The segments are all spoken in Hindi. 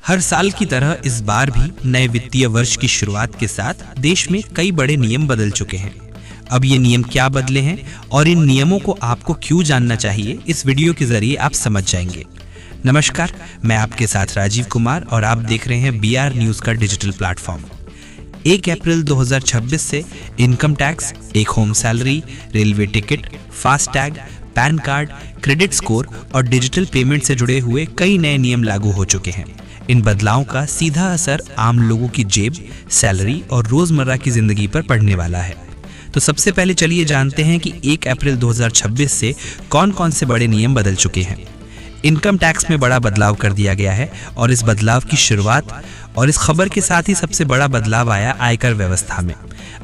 हर साल की तरह इस बार भी नए वित्तीय वर्ष की शुरुआत के साथ देश में कई बड़े नियम बदल चुके हैं। अब ये नियम क्या बदले हैं और इन नियमों को आपको क्यों जानना चाहिए, इस वीडियो के जरिए आप समझ जाएंगे। नमस्कार, मैं आपके साथ राजीव कुमार और आप देख रहे हैं BR न्यूज़ का डिजिटल प्लेटफॉर्म। 1 अप्रैल 2026 से income tax, take home salary, railway ticket, FASTag, PAN card, credit score और डिजिटल पेमेंट से जुड़े हुए कई नए नियम लागू हो चुके हैं। इन बदलावों का सीधा असर आम लोगों की जेब, सैलरी और रोजमर्रा की जिंदगी पर पड़ने वाला है। तो सबसे पहले चलिए जानते हैं कि 1 अप्रैल 2026 से कौन कौन से बड़े नियम बदल चुके हैं। इनकम टैक्स में बड़ा बदलाव कर दिया गया है और इस बदलाव की शुरुआत और इस खबर के साथ ही सबसे बड़ा बदलाव आया आयकर व्यवस्था में।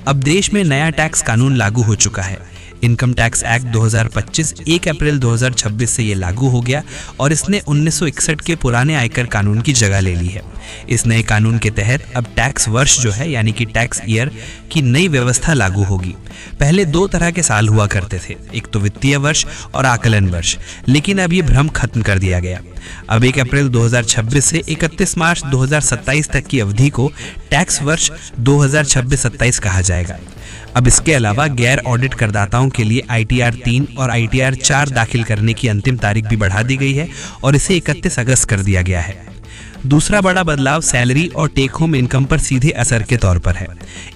अब देश में नया टैक्स कानून लागू हो चुका है। इनकम टैक्स एक्ट 2025 1 अप्रैल 2026 से ये लागू हो गया और इसने 1961 के पुराने आयकर कानून की जगह ले ली है। इस नए कानून के तहत अब टैक्स वर्ष जो है यानी कि टैक्स ईयर की नई व्यवस्था लागू होगी। पहले 2 तरह के साल हुआ करते थे, एक तो वित्तीय वर्ष और आकलन वर्ष, लेकिन अब ये भ्रम खत्म कर दिया गया। अब 1 अप्रैल 2026 से 31 मार्च 2027 तक की अवधि को टैक्स वर्ष 2026-27 कहा जाएगा। अब इसके अलावा गैर ऑडिट करदाताओं के लिए ITR 3 और ITR 4 दाखिल करने की अंतिम तारीख भी बढ़ा दी गई है और इसे 31 अगस्त कर दिया गया है। दूसरा बड़ा बदलाव सैलरी और टेक होम इनकम पर सीधे असर के तौर पर है।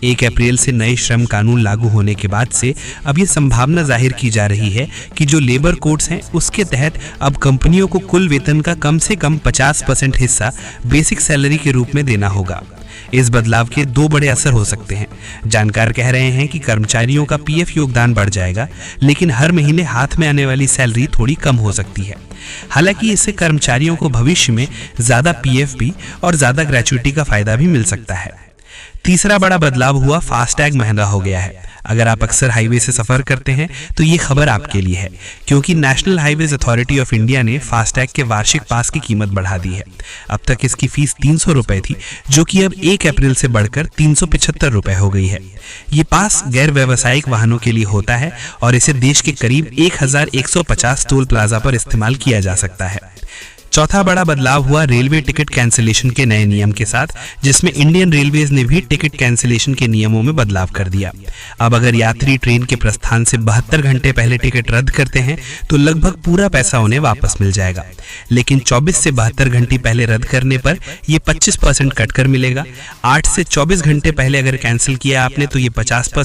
1 अप्रैल से नए श्रम कानून लागू होने के बाद से अब ये संभावना जाहिर की जा रही है कि जो लेबर कोड्स हैं उसके तहत अब कंपनियों को कुल वेतन का कम से कम 50% हिस्सा बेसिक सैलरी के रूप में देना होगा। इस बदलाव के 2 बड़े असर हो सकते हैं। जानकार कह रहे हैं कि कर्मचारियों का PF योगदान बढ़ जाएगा, लेकिन हर महीने हाथ में आने वाली सैलरी थोड़ी कम हो सकती है। हालांकि इससे कर्मचारियों को भविष्य में ज्यादा PF भी और ज्यादा ग्रेच्युटी का फायदा भी मिल सकता है। तीसरा बड़ा बदलाव हुआ फास्टैग महंगा हो गया है। अगर आप अक्सर हाईवे से सफर करते हैं तो ये खबर आपके लिए है, क्योंकि national highways authority of India ने फास्टैग के वार्षिक पास की कीमत बढ़ा दी है। अब तक इसकी फीस 300 रुपए थी, जो कि अब 1 अप्रैल से बढ़कर 375 रुपए हो गई है। ये पास गैर व्यावसायिक वाहनों के लिए होता है और इसे देश के करीब 1150 टोल प्लाजा पर इस्तेमाल किया जा सकता है। चौथा बड़ा बदलाव हुआ रेलवे टिकट कैंसिलेशन के नए नियम के साथ, जिसमें इंडियन रेलवेज ने भी टिकट कैंसिलेशन के नियमों में बदलाव कर दिया। अब अगर यात्री ट्रेन के प्रस्थान से 72 घंटे पहले टिकट रद्द करते हैं तो लगभग पूरा पैसा उन्हें वापस मिल जाएगा, लेकिन 24 से 72 घंटे पहले रद्द करने पर ये 25% कटकर मिलेगा। 8 से 24 घंटे पहले अगर कैंसिल किया आपने तो ये 50%